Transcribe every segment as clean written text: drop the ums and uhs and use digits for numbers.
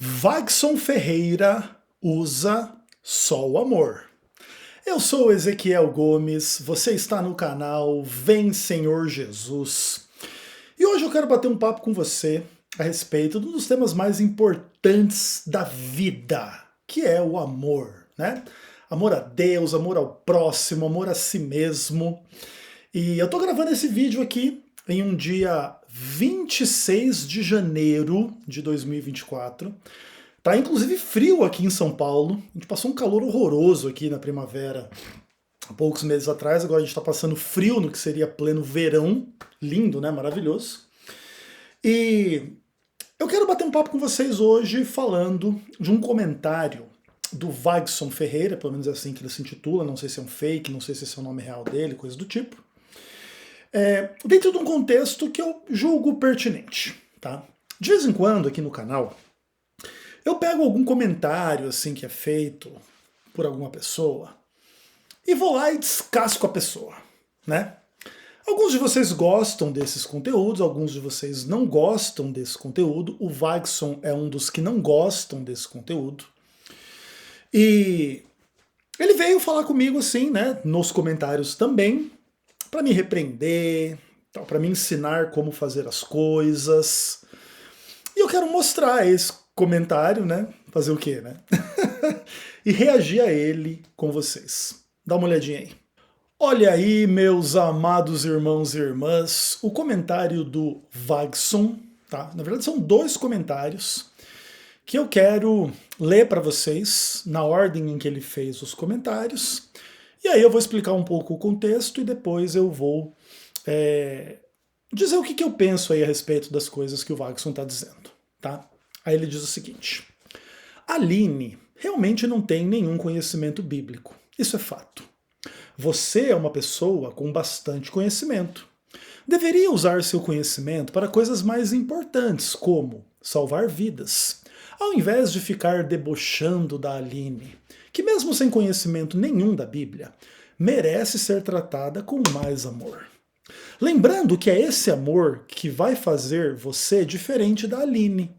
Wagson Ferreira usa só o amor. Eu sou Ezequiel Gomes, você está no canal Vem Senhor Jesus. E hoje eu quero bater um papo com você a respeito de um dos temas mais importantes da vida, que é o amor, né? Amor a Deus, amor ao próximo, amor a si mesmo. E eu tô gravando esse vídeo aqui em um dia 26 de janeiro de 2024. Tá inclusive frio aqui em São Paulo. A gente passou um calor horroroso aqui na primavera há poucos meses atrás. Agora a gente tá passando frio no que seria pleno verão. Lindo, né? Maravilhoso. E eu quero bater um papo com vocês hoje falando de um comentário do Wagson Ferreira, pelo menos é assim que ele se intitula, não sei se é um fake, não sei se esse é o nome real dele, coisa do tipo. Dentro de um contexto que eu julgo pertinente, tá? De vez em quando aqui no canal eu pego algum comentário assim que é feito por alguma pessoa e vou lá e descasco a pessoa, né? Alguns de vocês gostam desses conteúdos, alguns de vocês não gostam desse conteúdo. O Wagson é um dos que não gostam desse conteúdo. E ele veio falar comigo assim, né, nos comentários também, para me repreender, para me ensinar como fazer as coisas. E eu quero mostrar esse comentário, né? Fazer o quê, né? E reagir a ele com vocês. Dá uma olhadinha aí. Olha aí, meus amados irmãos e irmãs, o comentário do Wagson, tá? Na verdade são dois comentários que eu quero ler para vocês na ordem em que ele fez os comentários. E aí eu vou explicar um pouco o contexto e depois eu vou dizer o que eu penso aí a respeito das coisas que o Wagson está dizendo, tá? Aí ele diz o seguinte: Aline realmente não tem nenhum conhecimento bíblico. Isso é fato. Você é uma pessoa com bastante conhecimento. Deveria usar seu conhecimento para coisas mais importantes, como salvar vidas, ao invés de ficar debochando da Aline, que mesmo sem conhecimento nenhum da Bíblia, merece ser tratada com mais amor. Lembrando que é esse amor que vai fazer você diferente da Aline.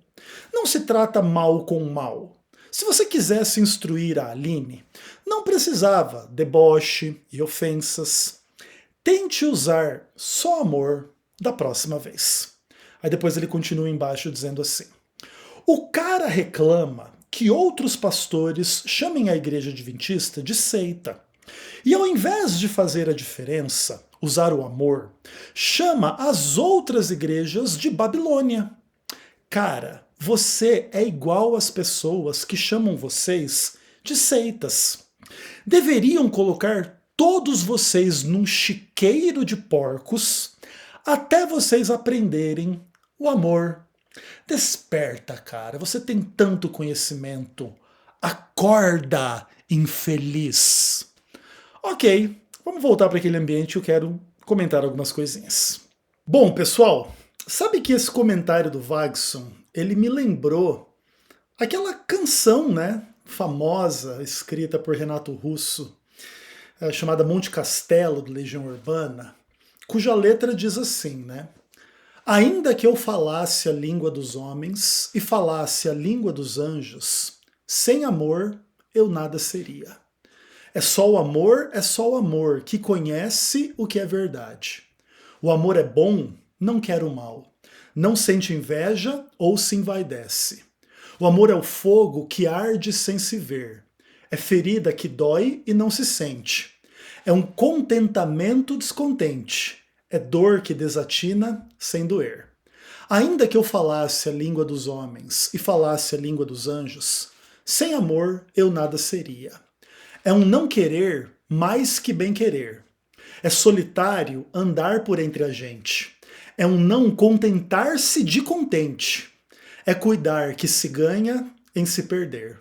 Não se trata mal com mal. Se você quisesse instruir a Aline, não precisava deboche e ofensas. Tente usar só amor da próxima vez. Aí depois ele continua embaixo dizendo assim: o cara reclama que outros pastores chamem a igreja adventista de seita. E ao invés de fazer a diferença, usar o amor, chama as outras igrejas de Babilônia. Cara, você é igual às pessoas que chamam vocês de seitas. Deveriam colocar todos vocês num chiqueiro de porcos até vocês aprenderem o amor. Desperta, cara, você tem tanto conhecimento. Acorda, infeliz. Ok, vamos voltar para aquele ambiente, eu quero comentar algumas coisinhas. Bom, pessoal, sabe que esse comentário do Wagson, ele me lembrou aquela canção, né, famosa, escrita por Renato Russo, chamada Monte Castelo, do Legião Urbana, cuja letra diz assim, né? Ainda que eu falasse a língua dos homens e falasse a língua dos anjos, sem amor eu nada seria. É só o amor que conhece o que é verdade. O amor é bom, não quer o mal. Não sente inveja ou se envaidece. O amor é o fogo que arde sem se ver. É ferida que dói e não se sente. É um contentamento descontente. É dor que desatina sem doer. Ainda que eu falasse a língua dos homens e falasse a língua dos anjos, sem amor eu nada seria. É um não querer mais que bem querer. É solitário andar por entre a gente. É um não contentar-se de contente. É cuidar que se ganha em se perder.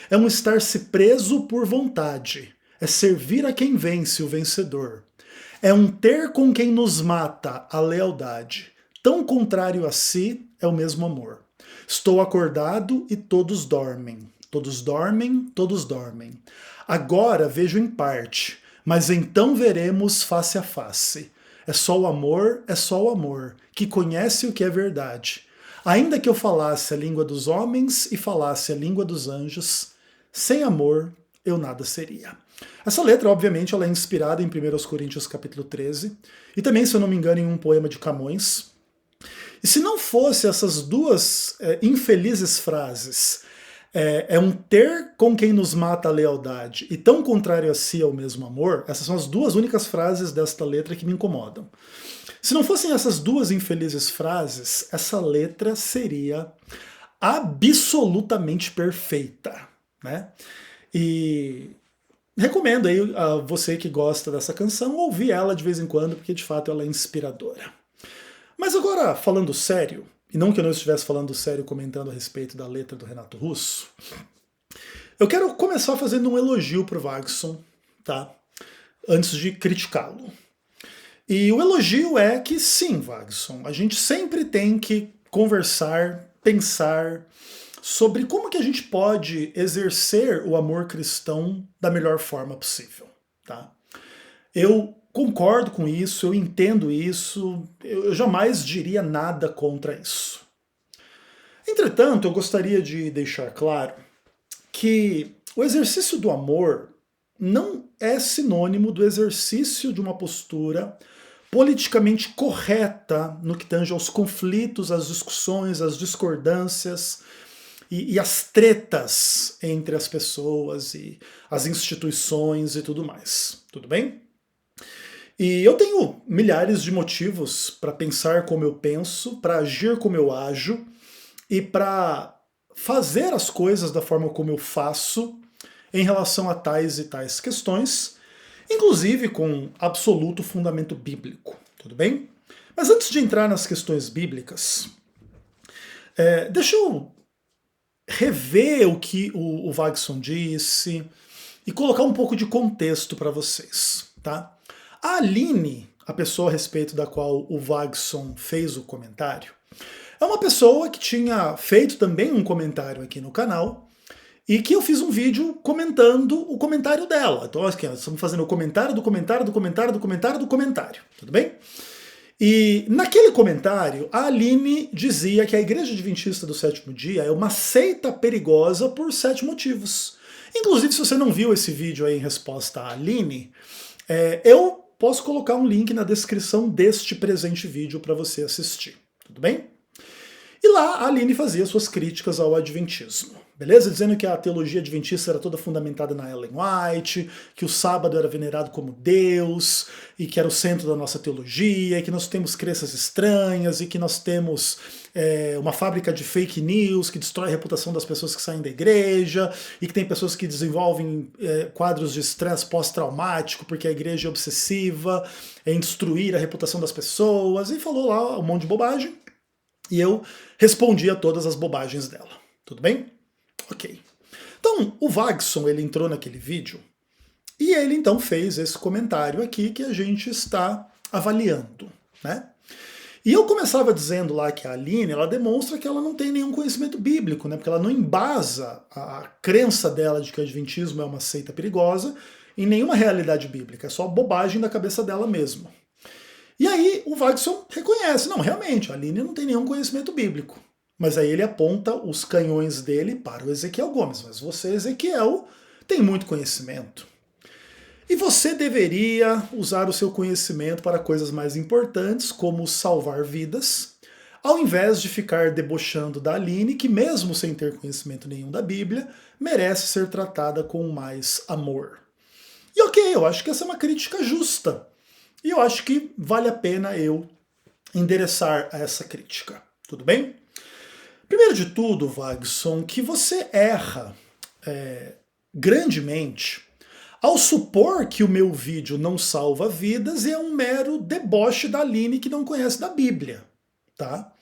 É um estar-se preso por vontade. É servir a quem vence, o vencedor. É um ter com quem nos mata a lealdade. Tão contrário a si é o mesmo amor. Estou acordado e todos dormem. Todos dormem, todos dormem. Agora vejo em parte, mas então veremos face a face. É só o amor, que conhece o que é verdade. Ainda que eu falasse a língua dos homens e falasse a língua dos anjos, sem amor eu nada seria. Essa letra, obviamente, ela é inspirada em 1 Coríntios capítulo 13, e também, se eu não me engano, em um poema de Camões. E se não fosse essas duas infelizes frases, é um ter com quem nos mata a lealdade e tão contrário a si ao mesmo amor, essas são as duas únicas frases desta letra que me incomodam. Se não fossem essas duas infelizes frases, essa letra seria absolutamente perfeita, né? E recomendo aí a você que gosta dessa canção ouvir ela de vez em quando, porque de fato ela é inspiradora. Mas agora, falando sério, e não que eu não estivesse falando sério comentando a respeito da letra do Renato Russo, eu quero começar fazendo um elogio pro Wagson, tá? Antes de criticá-lo. E o elogio é que sim, Wagson, a gente sempre tem que conversar, pensar sobre como que a gente pode exercer o amor cristão da melhor forma possível, tá? Eu concordo com isso, eu entendo isso, eu jamais diria nada contra isso. Entretanto, eu gostaria de deixar claro que o exercício do amor não é sinônimo do exercício de uma postura politicamente correta no que tange aos conflitos, às discussões, às discordâncias e as tretas entre as pessoas e as instituições e tudo mais. Tudo bem? E eu tenho milhares de motivos para pensar como eu penso, para agir como eu ajo e para fazer as coisas da forma como eu faço em relação a tais e tais questões, inclusive com absoluto fundamento bíblico, tudo bem? Mas antes de entrar nas questões bíblicas, deixa eu rever o que o Wagson disse e colocar um pouco de contexto para vocês, tá? A Aline, a pessoa a respeito da qual o Wagson fez o comentário, é uma pessoa que tinha feito também um comentário aqui no canal e que eu fiz um vídeo comentando o comentário dela. Então, aqui, nós estamos fazendo o comentário do comentário do comentário do comentário do comentário, tudo bem? E naquele comentário, a Aline dizia que a Igreja Adventista do Sétimo Dia é uma seita perigosa por 7 motivos. Inclusive, se você não viu esse vídeo aí em resposta à Aline, eu posso colocar um link na descrição deste presente vídeo para você assistir, tudo bem? E lá a Aline fazia suas críticas ao Adventismo, beleza? Dizendo que a teologia adventista era toda fundamentada na Ellen White, que o sábado era venerado como Deus, e que era o centro da nossa teologia, e que nós temos crenças estranhas, e que nós temos uma fábrica de fake news que destrói a reputação das pessoas que saem da igreja, e que tem pessoas que desenvolvem quadros de estresse pós-traumático porque a igreja é obsessiva em destruir a reputação das pessoas, e falou lá um monte de bobagem. E eu respondi a todas as bobagens dela. Tudo bem? Ok. Então, o Wagson, ele entrou naquele vídeo e ele então fez esse comentário aqui que a gente está avaliando, né? E eu começava dizendo lá que a Aline, ela demonstra que ela não tem nenhum conhecimento bíblico, né? Porque ela não embasa a crença dela de que o Adventismo é uma seita perigosa em nenhuma realidade bíblica, é só bobagem da cabeça dela mesmo. E aí o Wagson reconhece, não, realmente, a Aline não tem nenhum conhecimento bíblico. Mas aí ele aponta os canhões dele para o Ezequiel Gomes. Mas você, Ezequiel, tem muito conhecimento. E você deveria usar o seu conhecimento para coisas mais importantes, como salvar vidas, ao invés de ficar debochando da Aline, que mesmo sem ter conhecimento nenhum da Bíblia, merece ser tratada com mais amor. E ok, eu acho que essa é uma crítica justa. E eu acho que vale a pena eu endereçar a essa crítica. Tudo bem? Primeiro de tudo, Wagson, que você erra grandemente ao supor que o meu vídeo não salva vidas e é um mero deboche da Aline que não conhece da Bíblia. Tá?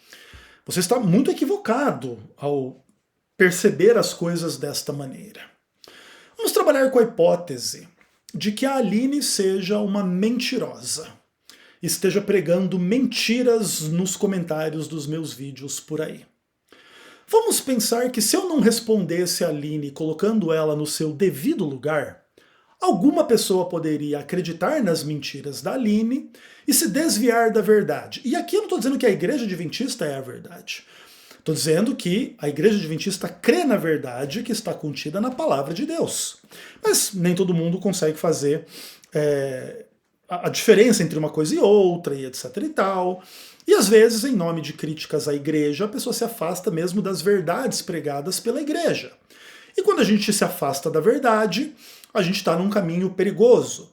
Você está muito equivocado ao perceber as coisas desta maneira. Vamos trabalhar com a hipótese de que a Aline seja uma mentirosa, esteja pregando mentiras nos comentários dos meus vídeos por aí. Vamos pensar que se eu não respondesse a Aline colocando ela no seu devido lugar, alguma pessoa poderia acreditar nas mentiras da Aline e se desviar da verdade. E aqui eu não estou dizendo que a Igreja Adventista é a verdade. Estou dizendo que a Igreja Adventista crê na verdade que está contida na palavra de Deus. Mas nem todo mundo consegue fazer a diferença entre uma coisa e outra, e etc e tal. E às vezes, em nome de críticas à igreja, a pessoa se afasta mesmo das verdades pregadas pela igreja. E quando a gente se afasta da verdade, a gente está num caminho perigoso.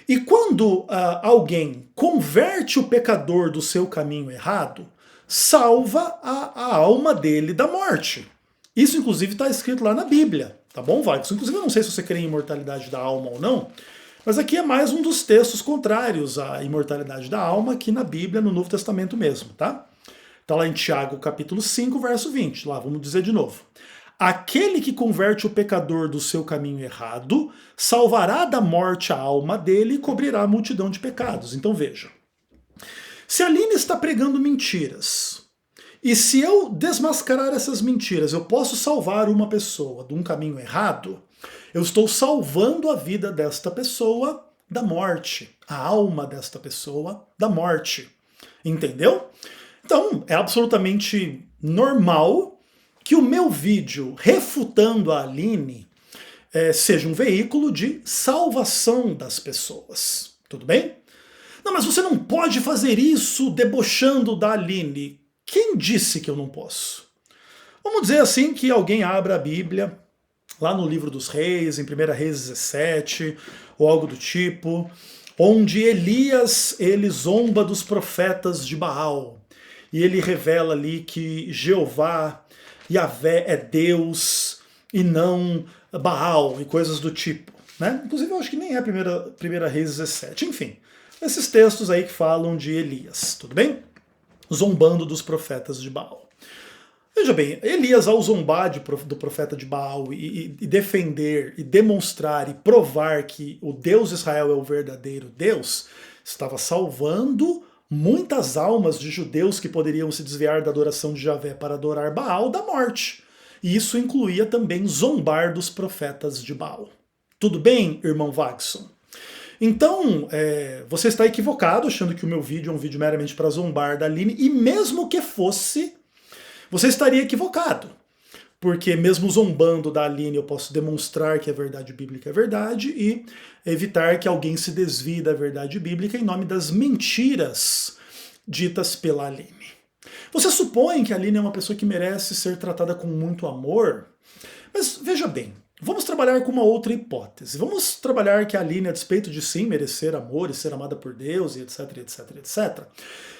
E quando alguém converte o pecador do seu caminho errado, salva a alma dele da morte. Isso, inclusive, está escrito lá na Bíblia, tá bom, Wagner? Inclusive, eu não sei se você crê em imortalidade da alma ou não, mas aqui é mais um dos textos contrários à imortalidade da alma, aqui na Bíblia, no Novo Testamento mesmo, tá? Tá lá em Tiago, capítulo 5, verso 20. Lá, vamos dizer de novo. Aquele que converte o pecador do seu caminho errado, salvará da morte a alma dele e cobrirá a multidão de pecados. Então veja, se a Aline está pregando mentiras, e se eu desmascarar essas mentiras, eu posso salvar uma pessoa de um caminho errado, eu estou salvando a vida desta pessoa da morte, a alma desta pessoa da morte. Entendeu? Então, é absolutamente normal que o meu vídeo refutando a Aline seja um veículo de salvação das pessoas. Tudo bem? Não, mas você não pode fazer isso debochando da Aline. Quem disse que eu não posso? Vamos dizer assim que alguém abra a Bíblia, lá no livro dos Reis, em 1 Reis 17, ou algo do tipo, onde Elias ele zomba dos profetas de Baal. E ele revela ali que Jeová, Yahvé é Deus e não Baal e coisas do tipo. Né? Inclusive eu acho que nem é 1 Reis 17. Enfim, esses textos aí que falam de Elias, tudo bem? Zombando dos profetas de Baal. Veja bem, Elias, ao zombar do profeta de Baal e defender, e demonstrar, e provar que o Deus de Israel é o verdadeiro Deus, estava salvando muitas almas de judeus que poderiam se desviar da adoração de Javé para adorar Baal da morte. E isso incluía também zombar dos profetas de Baal. Tudo bem, irmão Wagson? Então, você está equivocado achando que o meu vídeo é um vídeo meramente para zombar da Aline, e mesmo que fosse, você estaria equivocado. Porque mesmo zombando da Aline eu posso demonstrar que a verdade bíblica é verdade e evitar que alguém se desvie da verdade bíblica em nome das mentiras ditas pela Aline. Você supõe que a Aline é uma pessoa que merece ser tratada com muito amor? Mas veja bem, vamos trabalhar com uma outra hipótese. Vamos trabalhar que a Aline, a despeito de sim merecer amor e ser amada por Deus e etc, etc, etc,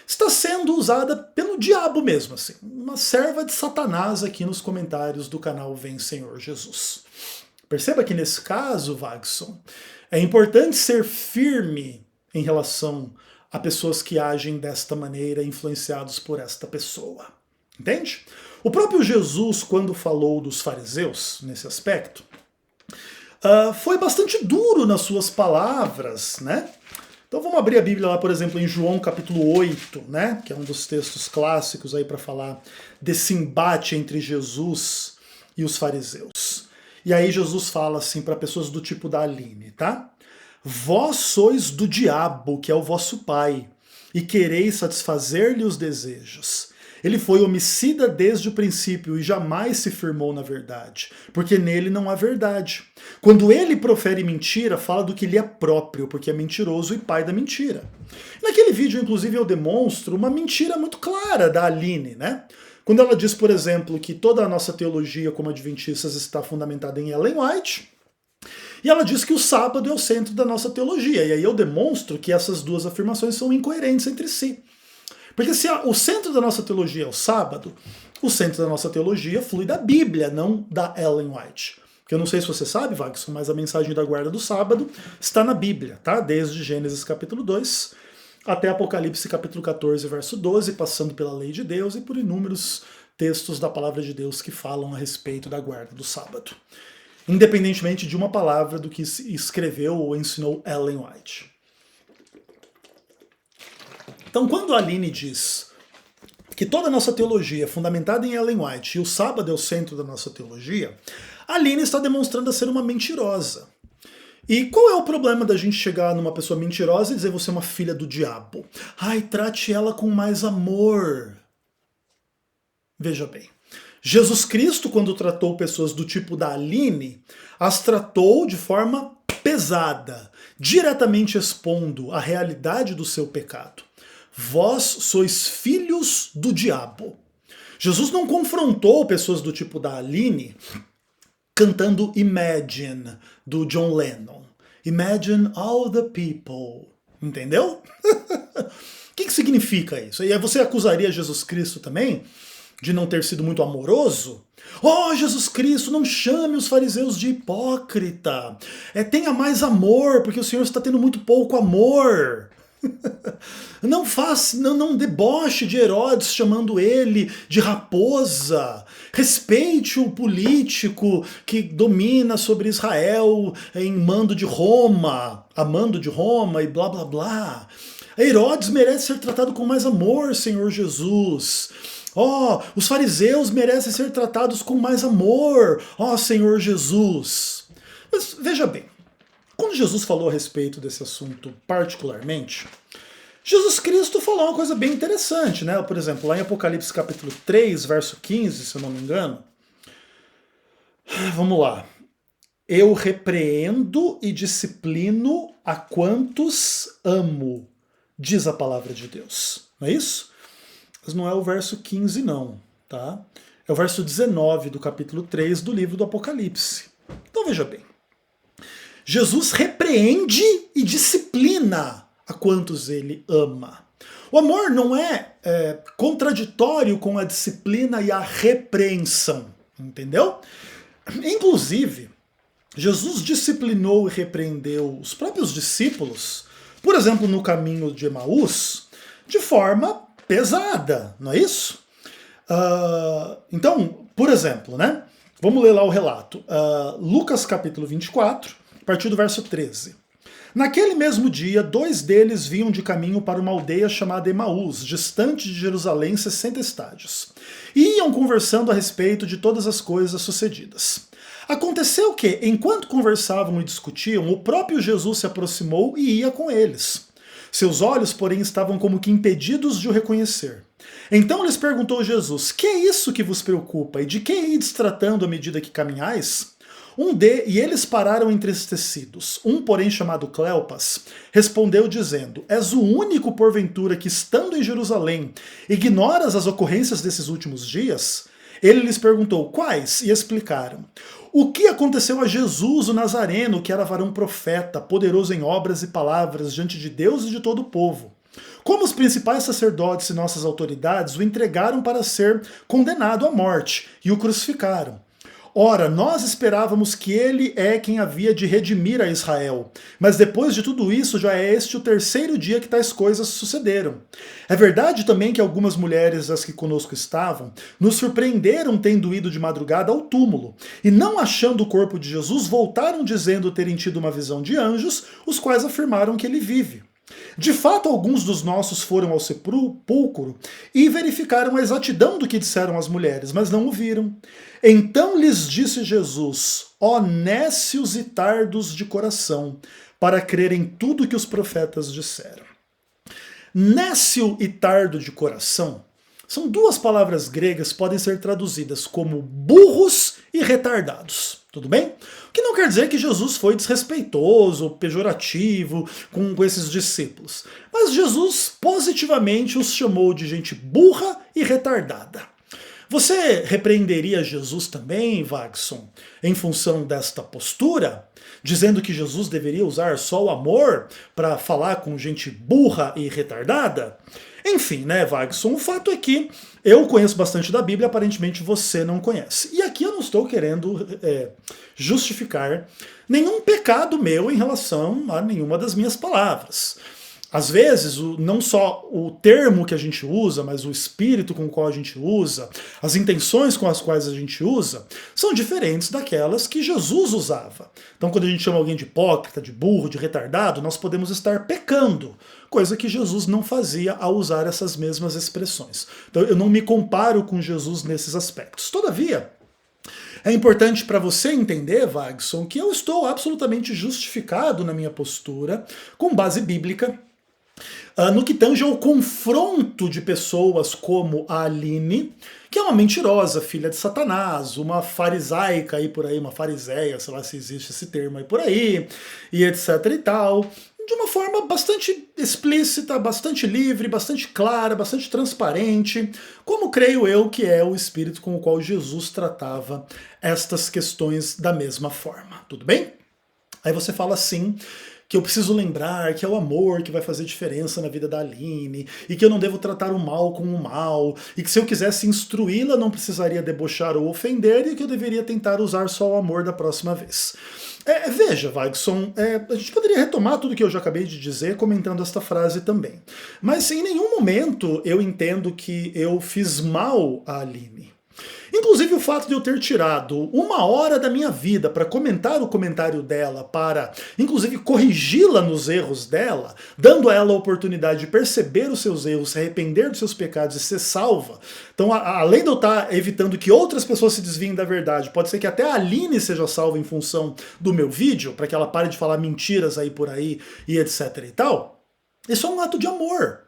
está sendo usada pelo diabo mesmo, assim, uma serva de Satanás aqui nos comentários do canal Vem Senhor Jesus. Perceba que nesse caso, Wagson, é importante ser firme em relação a pessoas que agem desta maneira, influenciados por esta pessoa. Entende? O próprio Jesus, quando falou dos fariseus, nesse aspecto, foi bastante duro nas suas palavras, né? Então vamos abrir a Bíblia lá, por exemplo, em João capítulo 8, né? Que é um dos textos clássicos aí para falar desse embate entre Jesus e os fariseus. E aí Jesus fala assim para pessoas do tipo da Aline, tá? Vós sois do diabo, que é o vosso pai, e quereis satisfazer-lhe os desejos. Ele foi homicida desde o princípio e jamais se firmou na verdade, porque nele não há verdade. Quando ele profere mentira, fala do que lhe é próprio, porque é mentiroso e pai da mentira. Naquele vídeo, inclusive, eu demonstro uma mentira muito clara da Aline, né? Quando ela diz, por exemplo, que toda a nossa teologia como adventistas está fundamentada em Ellen White, e ela diz que o sábado é o centro da nossa teologia. E aí eu demonstro que essas duas afirmações são incoerentes entre si. Porque se o centro da nossa teologia é o sábado, o centro da nossa teologia flui da Bíblia, não da Ellen White. Porque eu não sei se você sabe, Wagson, mas a mensagem da guarda do sábado está na Bíblia, tá? Desde Gênesis capítulo 2 até Apocalipse capítulo 14, verso 12, passando pela lei de Deus e por inúmeros textos da palavra de Deus que falam a respeito da guarda do sábado. Independentemente de uma palavra do que escreveu ou ensinou Ellen White. Então, quando a Aline diz que toda a nossa teologia é fundamentada em Ellen White e o sábado é o centro da nossa teologia, a Aline está demonstrando a ser uma mentirosa. E qual é o problema da gente chegar numa pessoa mentirosa e dizer você é uma filha do diabo? Ai, trate ela com mais amor. Veja bem. Jesus Cristo, quando tratou pessoas do tipo da Aline, as tratou de forma pesada, diretamente expondo a realidade do seu pecado. Vós sois filhos do diabo. Jesus não confrontou pessoas do tipo da Aline cantando Imagine, do John Lennon. Imagine all the people. Entendeu? O que significa isso? E aí você acusaria Jesus Cristo também de não ter sido muito amoroso? Oh, Jesus Cristo, não chame os fariseus de hipócrita. Tenha mais amor, porque o Senhor está tendo muito pouco amor. Não deboche de Herodes chamando ele de raposa. Respeite o político que domina sobre Israel em mando de Roma, amando de Roma e blá blá blá. Herodes merece ser tratado com mais amor, Senhor Jesus. Os fariseus merecem ser tratados com mais amor, Senhor Jesus. Mas veja bem, quando Jesus falou a respeito desse assunto particularmente, Jesus Cristo falou uma coisa bem interessante, né? Por exemplo, lá em Apocalipse capítulo 3, verso 15, se eu não me engano. Vamos lá. Eu repreendo e disciplino a quantos amo, diz a palavra de Deus. Não é isso? Mas não é o verso 15 não, tá? É o verso 19 do capítulo 3 do livro do Apocalipse. Então veja bem. Jesus repreende e disciplina a quantos ele ama. O amor não é contraditório com a disciplina e a repreensão, entendeu? Inclusive, Jesus disciplinou e repreendeu os próprios discípulos, por exemplo, no caminho de Emaús, de forma pesada, não é isso? Então, por exemplo, né? Vamos ler lá o relato. Lucas capítulo 24, a partir do verso 13. Naquele mesmo dia, 2 deles vinham de caminho para uma aldeia chamada Emaús, distante de Jerusalém 60 estádios, e iam conversando a respeito de todas as coisas sucedidas. Aconteceu que, enquanto conversavam e discutiam, o próprio Jesus se aproximou e ia com eles. Seus olhos, porém, estavam como que impedidos de o reconhecer. Então lhes perguntou Jesus: que é isso que vos preocupa, e de que ides tratando à medida que caminhais? E eles pararam entristecidos. Porém, chamado Cleopas, respondeu dizendo: És o único, porventura, que, estando em Jerusalém, ignoras as ocorrências desses últimos dias? Ele lhes perguntou: quais? E explicaram. O que aconteceu a Jesus, o Nazareno, que era varão profeta, poderoso em obras e palavras diante de Deus e de todo o povo? Como os principais sacerdotes e nossas autoridades o entregaram para ser condenado à morte e o crucificaram. Ora, nós esperávamos que ele é quem havia de redimir a Israel, mas depois de tudo isso já é este o 3º dia que tais coisas sucederam. É verdade também que algumas mulheres, as que conosco estavam, nos surpreenderam tendo ido de madrugada ao túmulo, e não achando o corpo de Jesus, voltaram dizendo terem tido uma visão de anjos, os quais afirmaram que ele vive. De fato, alguns dos nossos foram ao sepulcro e verificaram a exatidão do que disseram as mulheres, mas não o viram. Então lhes disse Jesus: ó nécios e tardos de coração, para crer em tudo que os profetas disseram. Nécio e tardo de coração são 2 palavras gregas que podem ser traduzidas como burros e retardados. Tudo bem? O que não quer dizer que Jesus foi desrespeitoso, pejorativo com esses discípulos. Mas Jesus positivamente os chamou de gente burra e retardada. Você repreenderia Jesus também, Wagson, em função desta postura? Dizendo que Jesus deveria usar só o amor para falar com gente burra e retardada? Enfim, né, Wagson, o fato é que eu conheço bastante da Bíblia, aparentemente você não conhece. E aqui eu não estou querendo justificar nenhum pecado meu em relação a nenhuma das minhas palavras. Às vezes, não só o termo que a gente usa, mas o espírito com o qual a gente usa, as intenções com as quais a gente usa, são diferentes daquelas que Jesus usava. Então, quando a gente chama alguém de hipócrita, de burro, de retardado, nós podemos estar pecando, coisa que Jesus não fazia ao usar essas mesmas expressões. Então, eu não me comparo com Jesus nesses aspectos. Todavia, é importante para você entender, Wagson, que eu estou absolutamente justificado na minha postura, com base bíblica, no que tange ao confronto de pessoas como a Aline, que é uma mentirosa, filha de Satanás, uma farisaica aí por aí, uma fariseia, sei lá se existe esse termo aí por aí, e etc e tal, de uma forma bastante explícita, bastante livre, bastante clara, bastante transparente, como creio eu que é o espírito com o qual Jesus tratava estas questões da mesma forma. Tudo bem? Aí você fala assim, que eu preciso lembrar que é o amor que vai fazer diferença na vida da Aline, e que eu não devo tratar o mal com o mal, e que se eu quisesse instruí-la não precisaria debochar ou ofender, e que eu deveria tentar usar só o amor da próxima vez. Veja, Wagson, a gente poderia retomar tudo que eu já acabei de dizer comentando esta frase também. Mas em nenhum momento eu entendo que eu fiz mal à Aline. Inclusive o fato de eu ter tirado 1 hora da minha vida para comentar o comentário dela, para inclusive corrigi-la nos erros dela, dando a ela a oportunidade de perceber os seus erros, se arrepender dos seus pecados e ser salva. Então, além de eu estar evitando que outras pessoas se desviem da verdade, pode ser que até a Aline seja salva em função do meu vídeo, para que ela pare de falar mentiras aí por aí e etc e tal. Isso é um ato de amor.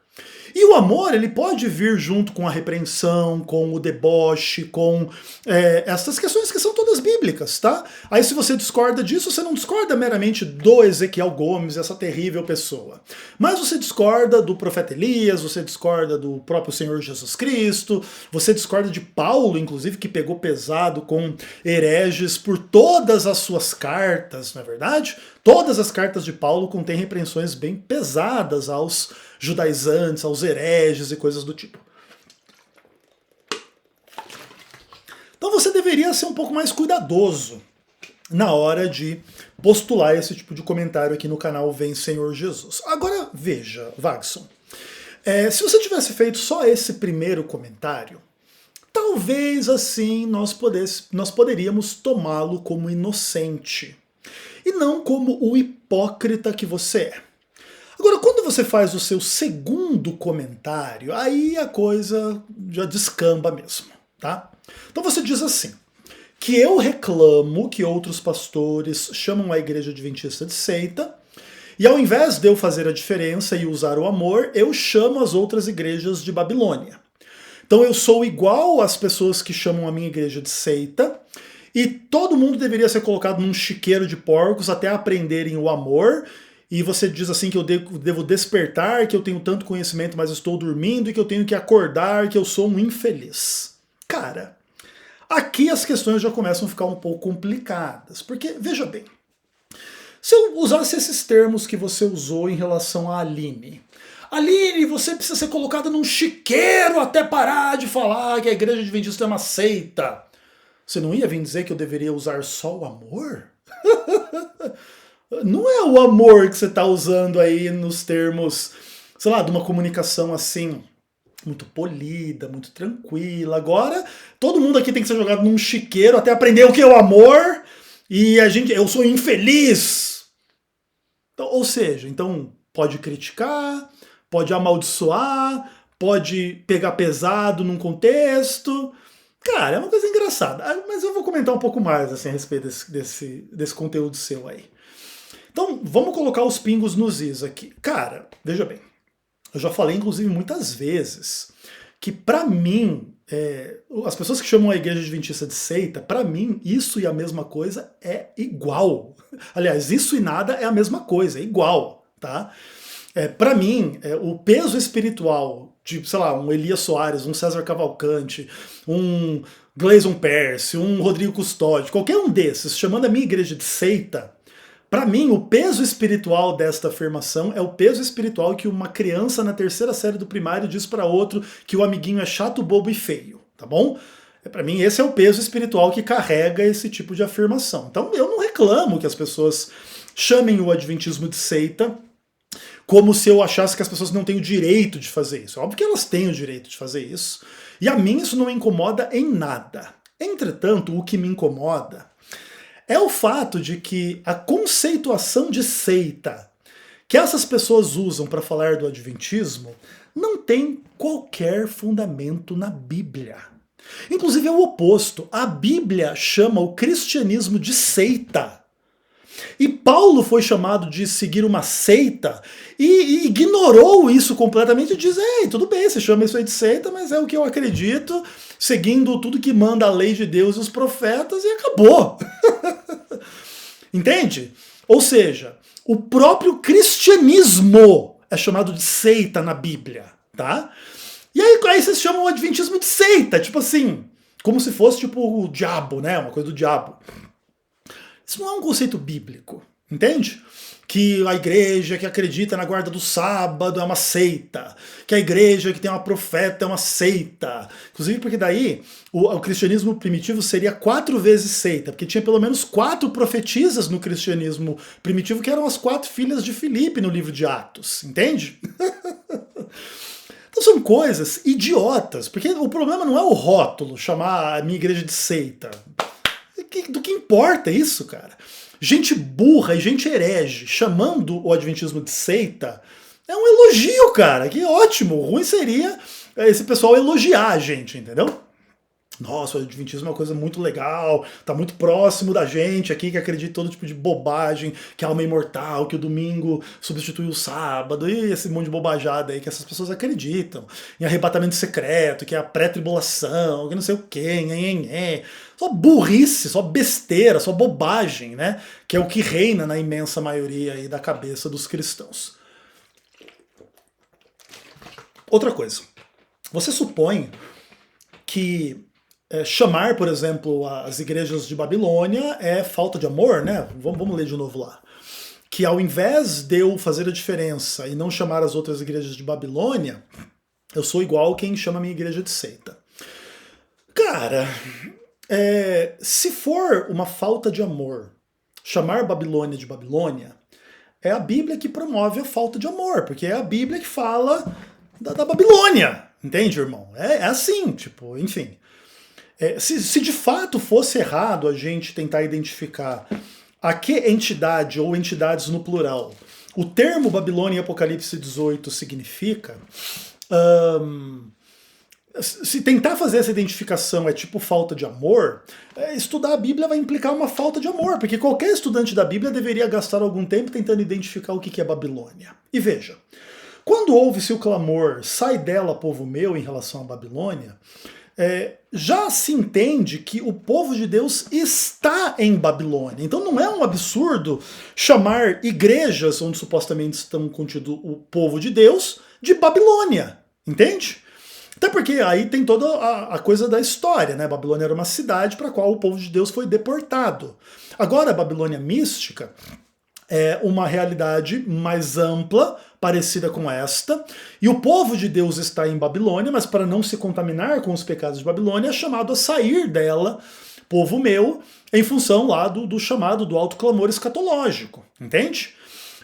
E o amor, ele pode vir junto com a repreensão, com o deboche, com essas questões que são todas bíblicas, tá? Aí se você discorda disso, você não discorda meramente do Ezequiel Gomes, essa terrível pessoa. Mas você discorda do profeta Elias, você discorda do próprio Senhor Jesus Cristo, você discorda de Paulo, inclusive, que pegou pesado com hereges por todas as suas cartas, não é verdade? Todas as cartas de Paulo contêm repreensões bem pesadas aos judaizantes, aos hereges e coisas do tipo. Então você deveria ser um pouco mais cuidadoso na hora de postular esse tipo de comentário aqui no canal Vem Senhor Jesus. Agora veja, Wagson, se você tivesse feito só esse primeiro comentário, talvez assim nós poderíamos tomá-lo como inocente e não como o hipócrita que você é. Agora, quando você faz o seu segundo comentário, aí a coisa já descamba mesmo, tá? Então você diz assim, que eu reclamo que outros pastores chamam a igreja adventista de seita, e ao invés de eu fazer a diferença e usar o amor, eu chamo as outras igrejas de Babilônia. Então eu sou igual às pessoas que chamam a minha igreja de seita, e todo mundo deveria ser colocado num chiqueiro de porcos até aprenderem o amor. E você diz assim que eu devo despertar, que eu tenho tanto conhecimento, mas estou dormindo, e que eu tenho que acordar, que eu sou um infeliz. Cara, aqui as questões já começam a ficar um pouco complicadas. Porque, veja bem, se eu usasse esses termos que você usou em relação a Aline, Aline, você precisa ser colocada num chiqueiro até parar de falar que a igreja adventista é uma seita. Você não ia vir dizer que eu deveria usar só o amor? Não é o amor que você está usando aí nos termos, sei lá, de uma comunicação assim, muito polida, muito tranquila. Agora, todo mundo aqui tem que ser jogado num chiqueiro até aprender o que é o amor, e eu sou infeliz. Então, ou seja, então pode criticar, pode amaldiçoar, pode pegar pesado num contexto. Cara, é uma coisa engraçada. Mas eu vou comentar um pouco mais assim, a respeito desse conteúdo seu aí. Então, vamos colocar os pingos nos is aqui. Cara, veja bem, eu já falei, inclusive, muitas vezes, que pra mim, as pessoas que chamam a igreja adventista de seita, pra mim, isso e a mesma coisa é igual. Aliás, isso e nada é a mesma coisa, é igual, tá? Pra mim, o peso espiritual de, sei lá, um Elias Soares, um César Cavalcante, um Gleison Percy, um Rodrigo Custódio, qualquer um desses, chamando a minha igreja de seita, para mim, o peso espiritual desta afirmação é o peso espiritual que uma criança na 3ª série do primário diz para outro que o amiguinho é chato, bobo e feio, tá bom? Para mim, esse é o peso espiritual que carrega esse tipo de afirmação. Então, eu não reclamo que as pessoas chamem o adventismo de seita, como se eu achasse que as pessoas não têm o direito de fazer isso. Óbvio que elas têm o direito de fazer isso, e a mim isso não me incomoda em nada. Entretanto, o que me incomoda é o fato de que a conceituação de seita que essas pessoas usam para falar do adventismo não tem qualquer fundamento na Bíblia. Inclusive é o oposto. A Bíblia chama o cristianismo de seita. E Paulo foi chamado de seguir uma seita e ignorou isso completamente e diz: ei, tudo bem, você chama isso aí de seita, mas é o que eu acredito, seguindo tudo que manda a lei de Deus e os profetas, e acabou. Entende? Ou seja, o próprio cristianismo é chamado de seita na Bíblia, tá? E aí vocês chamam o adventismo de seita, tipo assim, como se fosse tipo o diabo, né? Uma coisa do diabo. Isso não é um conceito bíblico, entende? Que a igreja que acredita na guarda do sábado é uma seita, que a igreja que tem uma profeta é uma seita. Inclusive porque daí o cristianismo primitivo seria 4 vezes seita, porque tinha pelo menos 4 profetisas no cristianismo primitivo, que eram as 4 filhas de Filipe no livro de Atos, entende? Então são coisas idiotas, porque o problema não é o rótulo, chamar a minha igreja de seita. Do que importa isso, cara? Gente burra e gente herege chamando o adventismo de seita é um elogio, cara. Que ótimo. O ruim seria esse pessoal elogiar a gente, entendeu? Nossa, o adventismo é uma coisa muito legal, tá muito próximo da gente aqui, que acredita em todo tipo de bobagem, que a alma é imortal, que o domingo substitui o sábado, e esse monte de bobajada aí que essas pessoas acreditam, em arrebatamento secreto, que é a pré-tribulação, que não sei o quê, só burrice, só besteira, só bobagem, né? Que é o que reina na imensa maioria aí da cabeça dos cristãos. Outra coisa, você supõe que chamar, por exemplo, as igrejas de Babilônia é falta de amor, né? Vamos ler de novo lá. Que ao invés de eu fazer a diferença e não chamar as outras igrejas de Babilônia, eu sou igual quem chama a minha igreja de seita. Cara, se for uma falta de amor chamar Babilônia de Babilônia, é a Bíblia que promove a falta de amor, porque é a Bíblia que fala da Babilônia, entende, irmão? É assim, tipo, enfim. Se de fato fosse errado a gente tentar identificar a que entidade ou entidades no plural o termo Babilônia em Apocalipse 18 significa, se tentar fazer essa identificação é tipo falta de amor, estudar a Bíblia vai implicar uma falta de amor, porque qualquer estudante da Bíblia deveria gastar algum tempo tentando identificar o que é Babilônia. E veja, quando ouve-se o clamor, sai dela, povo meu, em relação à Babilônia, já se entende que o povo de Deus está em Babilônia. Então não é um absurdo chamar igrejas onde supostamente estão contido o povo de Deus de Babilônia, entende? Até porque aí tem toda a coisa da história, né? Babilônia era uma cidade para a qual o povo de Deus foi deportado. Agora a Babilônia mística é uma realidade mais ampla, parecida com esta, e o povo de Deus está em Babilônia, mas para não se contaminar com os pecados de Babilônia, é chamado a sair dela, povo meu, em função lá do chamado do alto clamor escatológico, entende?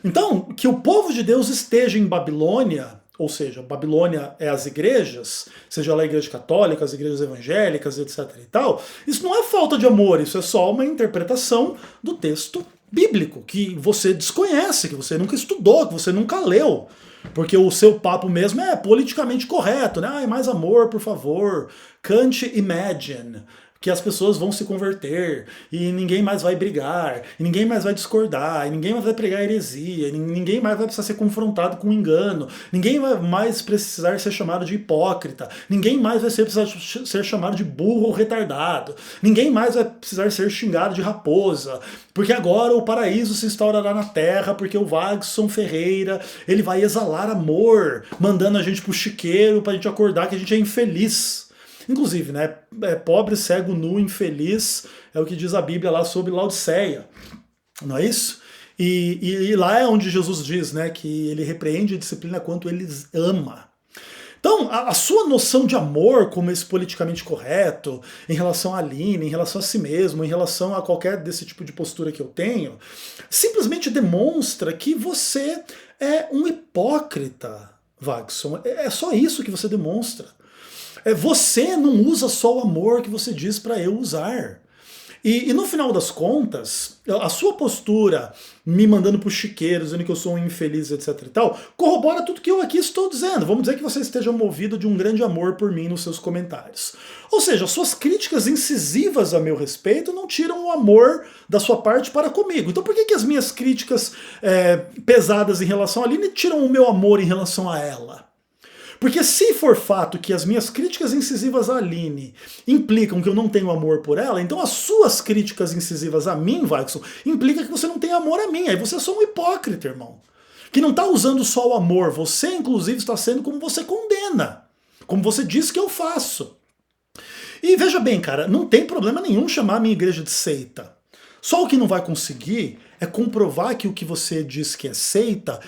Então, que o povo de Deus esteja em Babilônia, ou seja, Babilônia é as igrejas, seja lá a igreja católica, as igrejas evangélicas, etc e tal, isso não é falta de amor, isso é só uma interpretação do texto bíblico, que você desconhece, que você nunca estudou, que você nunca leu. Porque o seu papo mesmo é politicamente correto, né? Mais amor, por favor. Can't imagine que as pessoas vão se converter e ninguém mais vai brigar, e ninguém mais vai discordar, e ninguém mais vai pregar heresia, e ninguém mais vai precisar ser confrontado com engano, ninguém vai mais precisar ser chamado de hipócrita, ninguém mais vai precisar ser chamado de burro ou retardado, ninguém mais vai precisar ser xingado de raposa, porque agora o paraíso se instaurará na terra, porque o Wagson Ferreira, ele vai exalar amor, mandando a gente pro chiqueiro pra gente acordar que a gente é infeliz. Inclusive, né, pobre, cego, nu, infeliz, é o que diz a Bíblia lá sobre Laodiceia, não é isso? E lá é onde Jesus diz, né, que ele repreende a disciplina quanto ele ama. Então, a sua noção de amor como esse politicamente correto, em relação a Aline, em relação a si mesmo, em relação a qualquer desse tipo de postura que eu tenho, simplesmente demonstra que você é um hipócrita, Wagson. É só isso que você demonstra. Você não usa só o amor que você diz para eu usar. E no final das contas, a sua postura me mandando pro chiqueiro, dizendo que eu sou um infeliz, etc e tal, corrobora tudo que eu aqui estou dizendo. Vamos dizer que você esteja movido de um grande amor por mim nos seus comentários. Ou seja, suas críticas incisivas a meu respeito não tiram o amor da sua parte para comigo. Então por que as minhas críticas pesadas em relação a Aline tiram o meu amor em relação a ela? Porque se for fato que as minhas críticas incisivas à Aline implicam que eu não tenho amor por ela, então as suas críticas incisivas a mim, Waxson, implicam que você não tem amor a mim. Aí você é só um hipócrita, irmão. Que não está usando só o amor, você inclusive está sendo como você condena. Como você diz que eu faço. E veja bem, cara, não tem problema nenhum chamar a minha igreja de seita. Só o que não vai conseguir é comprovar que o que você diz que é seita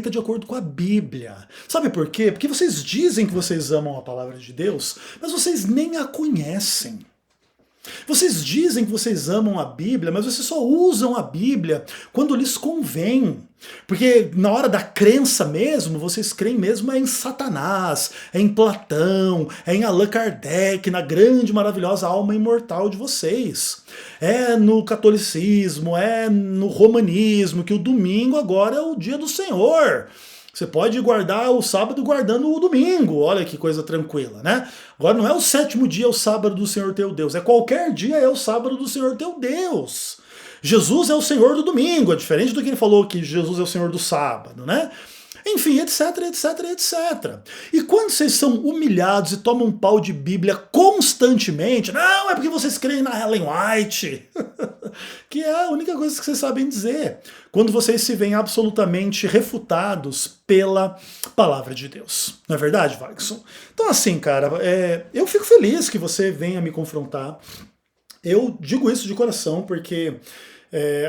de acordo com a Bíblia. Sabe por quê? Porque vocês dizem que vocês amam a palavra de Deus, mas vocês nem a conhecem. Vocês dizem que vocês amam a Bíblia, mas vocês só usam a Bíblia quando lhes convém. Porque na hora da crença mesmo, vocês creem mesmo em Satanás, em Platão, em Allan Kardec, na grande, maravilhosa alma imortal de vocês. É no catolicismo, é no romanismo, que o domingo agora é o dia do Senhor. Você pode guardar o sábado guardando o domingo, olha que coisa tranquila, né? Agora não é o sétimo dia, é o sábado do Senhor teu Deus, é qualquer dia é o sábado do Senhor teu Deus. Jesus é o Senhor do domingo, é diferente do que ele falou que Jesus é o Senhor do sábado, né? Enfim, etc, etc, etc. E quando vocês são humilhados e tomam um pau de Bíblia constantemente, não, é porque vocês creem na Ellen White, que é a única coisa que vocês sabem dizer, quando vocês se veem absolutamente refutados pela palavra de Deus. Não é verdade, Waxson? Então assim, cara, eu fico feliz que você venha me confrontar. Eu digo isso de coração porque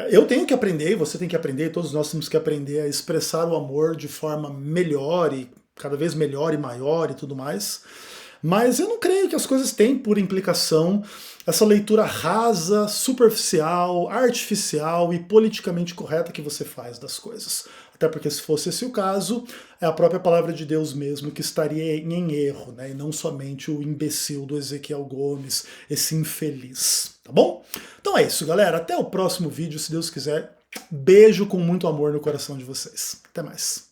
eu tenho que aprender, você tem que aprender, todos nós temos que aprender a expressar o amor de forma melhor e cada vez melhor e maior e tudo mais. Mas eu não creio que as coisas têm por implicação essa leitura rasa, superficial, artificial e politicamente correta que você faz das coisas. Até porque se fosse esse o caso, é a própria palavra de Deus mesmo que estaria em erro, né? E não somente o imbecil do Ezequiel Gomes, esse infeliz, tá bom? Então é isso, galera. Até o próximo vídeo, se Deus quiser. Beijo com muito amor no coração de vocês. Até mais.